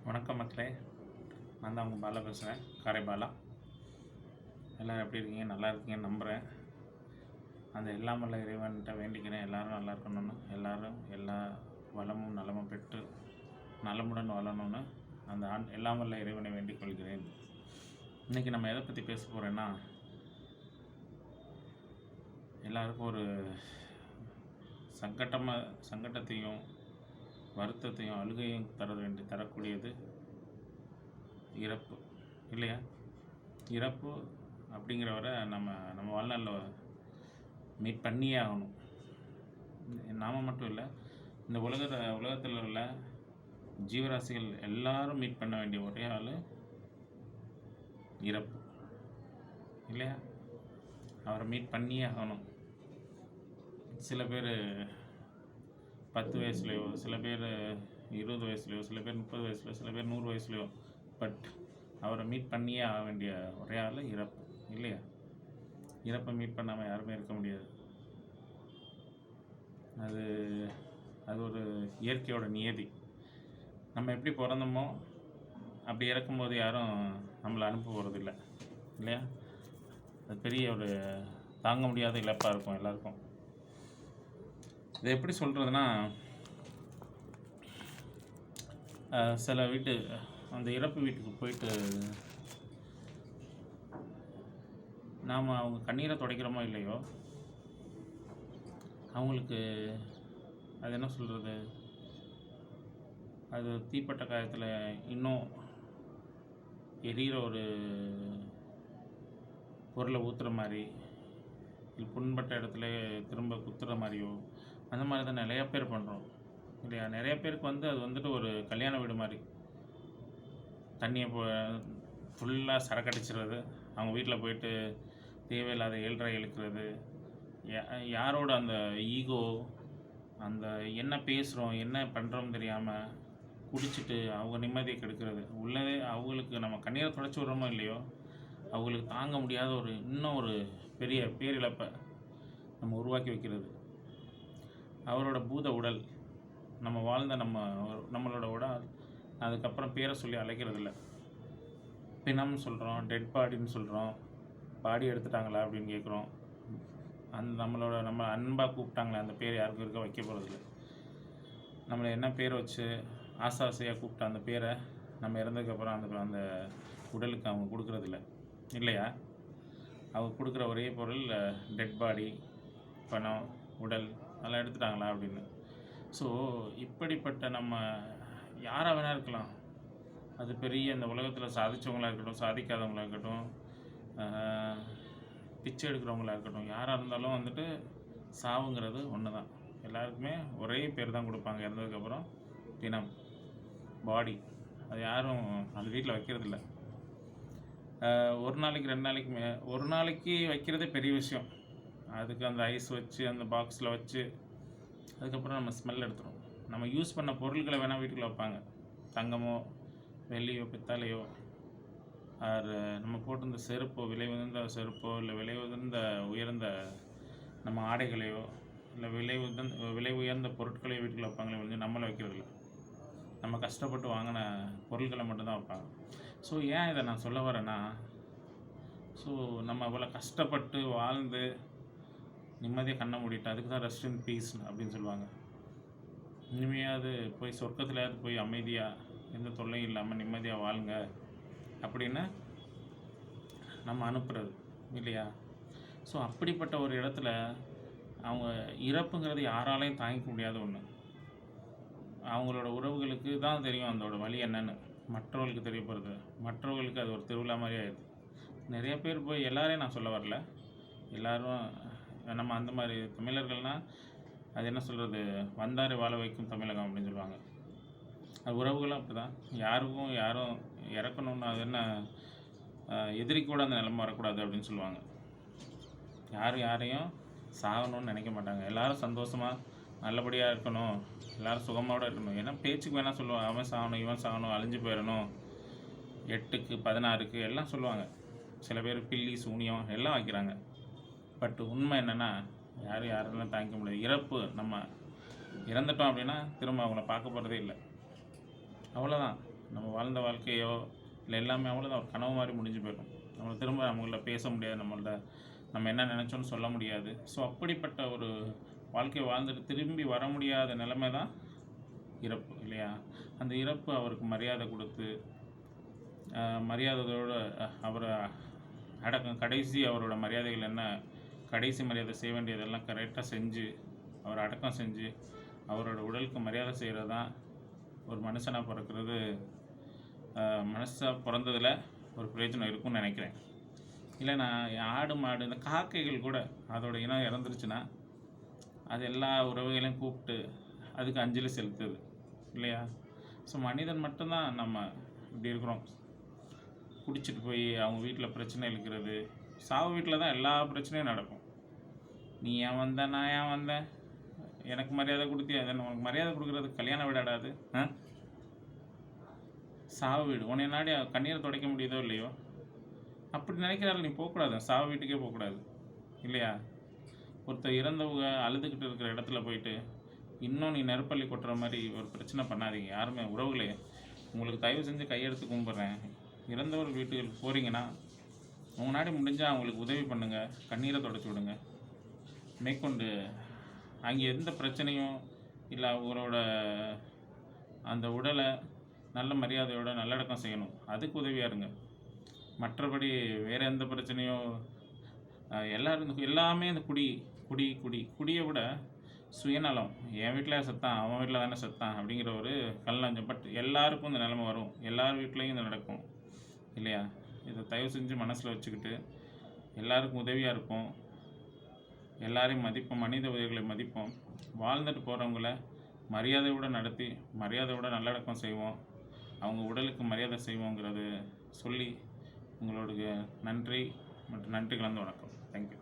வணக்கம் மக்களே. நான் தான் உங்கள் பாலா பேசுகிறேன், காரை பாலா. எல்லோரும் எப்படி இருக்கீங்க? நல்லா இருக்கீங்கன்னு நம்புகிறேன். அந்த எல்லாம் வல்ல இறைவன்கிட்ட வேண்டிக்கிறேன், எல்லோரும் நல்லா இருக்கணும்னு, எல்லோரும் எல்லா வளமும் நலமும் பெற்று நலமுடன் வாழணும்னு அந்த எல்லாம் வல்ல இறைவனை வேண்டிக் கொள்கிறேன். இன்றைக்கி நம்ம எதை பற்றி பேச போகிறேன்னா, எல்லாருக்கும் ஒரு சங்கட்டத்தையும் வருத்தத்தையும் அழுகையும் தரக்கூடியது இறப்பு, இல்லையா? இறப்பு அப்படிங்கிறவரை நம்ம வாழ்நாளில் மீட் பண்ணியே ஆகணும். நாம் மட்டும் இல்லை, இந்த உலகத்தில் உள்ள ஜீவராசிகள் எல்லாரும் மீட் பண்ண வேண்டிய ஒரே ஆள் இறப்பு, இல்லையா? அவரை மீட் பண்ணியே ஆகணும். சில பேர் 10 வயசுலையோ, சில பேர் 20 வயசுலையோ, சில பேர் 30 வயசுலையோ, சில பேர் 100 வயசுலையோ, பட் அவரை மீட் பண்ணியே ஆக வேண்டிய ஒரே ஆள் இறப்பு, இல்லையா? இறப்பை மீட் பண்ணாமல் யாருமே இருக்க முடியாது. அது ஒரு இயற்கையோட நியதி. நம்ம எப்படி பிறந்தோமோ அப்படி இறக்கும்போது யாரும் நம்மளை அனுப்ப போகிறதில்லை, இல்லையா? அது பெரிய ஒரு தாங்க முடியாத இழப்பாக இருக்கும் எல்லாருக்கும். இதை எப்படி சொல்கிறதுனா, சில அந்த இறப்பு வீட்டுக்கு போயிட்டு நாம் அவங்க கண்ணீரை துடைக்கிறோமோ இல்லையோ, அவங்களுக்கு அது என்ன சொல்கிறது, அது தீப்பட்ட காயத்தில் இன்னும் எரிகிற ஒரு பொருளை ஊற்றுற மாதிரி, இல்லை புண்பட்ட இடத்துல திரும்ப குத்துற மாதிரியோ, அந்த மாதிரி தான் நிறையா பேர் பண்ணுறோம், இல்லையா? நிறைய பேருக்கு அது வந்துட்டு ஒரு கல்யாண வீடு மாதிரி. தண்ணியை ஃபுல்லாக சரக்கடிச்சிடுறது, அவங்க வீட்டில் போயிட்டு தேவையில்லாத ஏழ்ரை இழுக்கிறது, யாரோட அந்த ஈகோ, அந்த என்ன பேசுகிறோம் என்ன பண்ணுறோம் தெரியாமல் குடிச்சிட்டு அவங்க நிம்மதியை கெடுக்கிறது. உள்ளதே அவங்களுக்கு நம்ம கண்ணீரை துடைச்சி விட்றோமோ இல்லையோ, அவங்களுக்கு தாங்க முடியாத இன்னும் ஒரு பெரிய பேரிழப்பை நம்ம உருவாக்கி வைக்கிறது. அவரோட பூத உடல், நம்ம வாழ்ந்த நம்மளோட உடல் அதுக்கப்புறம் பேரை சொல்லி அழைக்கிறதில்ல. பிணம்னு சொல்கிறோம், டெட் பாடின்னு சொல்கிறோம். பாடி எடுத்துட்டாங்களா அப்படின்னு கேட்குறோம். நம்ம அன்பாக கூப்பிட்டாங்களே அந்த பேர் யாருக்கும் இருக்க வைக்க போகிறதில்ல. நம்மளை என்ன பேரை வச்சு ஆசையாக கூப்பிட்ட அந்த பேரை நம்ம இறந்ததுக்கப்புறம் அந்த உடலுக்கு அவங்க கொடுக்குறதில்ல, இல்லையா? அவங்க கொடுக்குற ஒரே பொருள் டெட் பாடி, பணம், உடல், அதெல்லாம் எடுத்துட்டாங்களா அப்படின்னு. ஸோ இப்படிப்பட்ட நம்ம யாராக வேணா இருக்கலாம். அது பெரிய இந்த உலகத்தில் சாதித்தவங்களாக இருக்கட்டும், சாதிக்காதவங்களாக இருக்கட்டும், பிச்சை எடுக்கிறவங்களாக இருக்கட்டும், யாராக இருந்தாலும் சாவுங்கிறது ஒன்று தான். எல்லாருக்குமே ஒரே பேர் தான் கொடுப்பாங்க இறந்ததுக்கப்புறம், பிணம், பாடி. அது யாரும் அந்த வீட்டில் வைக்கிறதில்ல. ஒரு நாளைக்கு 2 நாளைக்கு ஒரு நாளைக்கு வைக்கிறதே பெரிய விஷயம். அதுக்கு அந்த ஐஸ் வச்சு அந்த பாக்ஸில் வச்சு அதுக்கப்புறம் நம்ம ஸ்மெல் எடுத்துரும். நம்ம யூஸ் பண்ண பொருட்களை வேணால் வீட்டுக்குள்ளே வைப்பாங்க. தங்கமோ வெள்ளியோ பித்தாலையோ, அது நம்ம போட்டிருந்த செருப்போ, விலை உயர்ந்த செருப்போ, இல்லை உயர்ந்த நம்ம ஆடைகளையோ, இல்லை விலை உயர்ந்த பொருட்களையோ வீட்டுக்குள்ளே வைப்பாங்களே, நம்மளை வைக்கிறதில்ல. நம்ம கஷ்டப்பட்டு வாங்கின பொருட்களை மட்டும்தான் வைப்பாங்க. ஸோ ஏன் இதை நான் சொல்ல வரேன்னா, ஸோ நம்ம அவ்வளோ கஷ்டப்பட்டு வாழ்ந்து நிம்மதியாக கண்ணை மூடிட்டு, அதுக்கு தான் ரெஸ்ட் இன் பீஸ் அப்படின்னு சொல்லுவாங்க. இனிமையாவது போய் சொர்க்கத்துலையாவது போய் அமைதியாக எந்த தொல்லையும் இல்லாமல் நிம்மதியாக வாழுங்க அப்படின்னு நம்ம அனுப்புகிறது, இல்லையா? ஸோ அப்படிப்பட்ட ஒரு இடத்துல அவங்க இறப்புங்கிறது யாராலையும் தாங்கிக்க முடியாத ஒன்று. அவங்களோட உறவுகளுக்கு தான் தெரியும் அதோட வலி என்னன்னு, மற்றவர்களுக்கு தெரியப்படுறது. மற்றவர்களுக்கு அது ஒரு திருவிழா மாதிரி ஆயிடுது. நிறைய பேர் போய், எல்லாரையும் நான் சொல்ல வரல, எல்லோரும் நம்ம அந்த மாதிரி தமிழர்கள்னால் அது என்ன சொல்கிறது, வந்தாரை வாழ வைக்கும் தமிழகம் அப்படின்னு சொல்லுவாங்க. அது உறவுகளும் அப்படி தான். யாரும் இறக்கணுன்னு, அது என்ன எதிரி கூட அந்த நிலைமை வரக்கூடாது அப்படின்னு சொல்லுவாங்க. யாரையும் சாகணும்னு நினைக்க மாட்டாங்க. எல்லோரும் சந்தோஷமாக நல்லபடியாக இருக்கணும், எல்லோரும் சுகமோடு இருக்கணும். ஏன்னா பேச்சுக்கு வேணால் சொல்லுவாங்க, அவன் சாகணும் இவன் சாகணும், அழிஞ்சு போயிடணும், 8க்கு 16க்கு எல்லாம் சொல்லுவாங்க. சில பேர் பில்லி சூனியம் எல்லாம் வைக்கிறாங்க. பட் உண்மை என்னென்னா, யாரெல்லாம் தாங்கிக்க முடியாது. இறப்பு, நம்ம இறந்துட்டோம் அப்படின்னா திரும்ப அவங்கள பார்க்க போகிறதே இல்லை, அவ்வளோதான். நம்ம வாழ்ந்த வாழ்க்கையோ இல்லை எல்லாமே அவ்வளோதான், ஒரு கனவு மாதிரி முடிஞ்சு போயிடும். நம்மளை திரும்ப நம்மள்ட்ட பேச முடியாது, நம்ம என்ன நினச்சோன்னு சொல்ல முடியாது. ஸோ அப்படிப்பட்ட ஒரு வாழ்க்கையை வாழ்ந்துட்டு திரும்பி வர முடியாத நிலைமை தான் இறப்பு, இல்லையா? அந்த இறப்பு அவருக்கு மரியாதை கொடுத்து, மரியாதையோடு அவரை கடைசி அவரோட மரியாதைகள் என்ன, கடைசி மரியாதை செய்ய வேண்டியதெல்லாம் கரெக்டாக செஞ்சு அவரை அடக்கம் செஞ்சு அவரோட உடலுக்கு மரியாதை செய்கிறது தான் ஒரு மனுஷனாக பிறக்கிறது. மனுஷாக பிறந்ததில் ஒரு பிரயோஜனம் இருக்கும்னு நினைக்கிறேன். இல்லைனா ஆடு மாடு இந்த காக்கைகள் கூட அதோட இனம் இறந்துருச்சுன்னா அது எல்லா உறவுகளையும் கூப்பிட்டு அதுக்கு அஞ்சலி செலுத்துது, இல்லையா? ஸோ மனிதன் மட்டும்தான் நம்ம இப்படி இருக்கிறோம். குடிச்சிட்டு போய் அவங்க வீட்டில் பிரச்சனை இழுக்கிறது. சாவு வீட்டில் தான் எல்லா பிரச்சனையும் நடக்கும். நீ ஏன் வந்த, நான் ஏன் வந்தேன், எனக்கு மரியாதை கொடுத்தியா, அதை உனக்கு மரியாதை கொடுக்குறது கல்யாண வீடாடாது, சாவு வீடு. உன்னை நாடி கண்ணீரை துடைக்க முடியுதோ இல்லையோ, அப்படி நினைக்கிறாள். நீ போகக்கூடாது, சாவு வீட்டுக்கே போகக்கூடாது, இல்லையா? ஒருத்தர் இறந்தவங்க அழுதுகிட்டு இருக்கிற இடத்துல போயிட்டு இன்னும் நீ நெருப்பள்ளி கொட்டுற மாதிரி ஒரு பிரச்சனை பண்ணாதீங்க. யாருமே உறவுகளே, உங்களுக்கு தயவு செஞ்சு கையெடுத்து கும்பிட்றேன், இறந்தவர் வீட்டுக்கு போகிறீங்கன்னா உங்க நாடி முடிஞ்சால் அவங்களுக்கு உதவி பண்ணுங்கள், கண்ணீரை தொடச்சி விடுங்க. மேற்கொண்டு அங்கே எந்த பிரச்சனையும் இல்லை, அவங்களோட அந்த உடலை நல்ல மரியாதையோட நல்லடக்கம் செய்யணும், அதுக்கு உதவியாக இருங்க. மற்றபடி வேறு எந்த பிரச்சனையும் எல்லாமே இந்த குடியை விட சுயநலம், என் வீட்டில் செத்தான் அவன் வீட்டில் தானே செத்தான் அப்படிங்கிற ஒரு கல்லஞ்சம். பட் எல்லாருக்கும் இந்த நிலைமை வரும், எல்லார் வீட்லேயும் இது நடக்கும், இல்லையா? இதை தயவு செஞ்சு மனசில் வச்சுக்கிட்டு எல்லாருக்கும் உதவியாக இருப்போம், எல்லாரையும் மதிப்போம், மனித உதவிகளை மதிப்போம், வாழ்ந்துட்டு போகிறவங்கள மரியாதையோடு நடத்தி மரியாதையோட நல்லடக்கம் செய்வோம், அவங்க உடலுக்கு மரியாதை செய்வோங்கிறது சொல்லி உங்களோட நன்றி மற்றும் நன்றி கலந்த வணக்கம். தேங்க்யூ.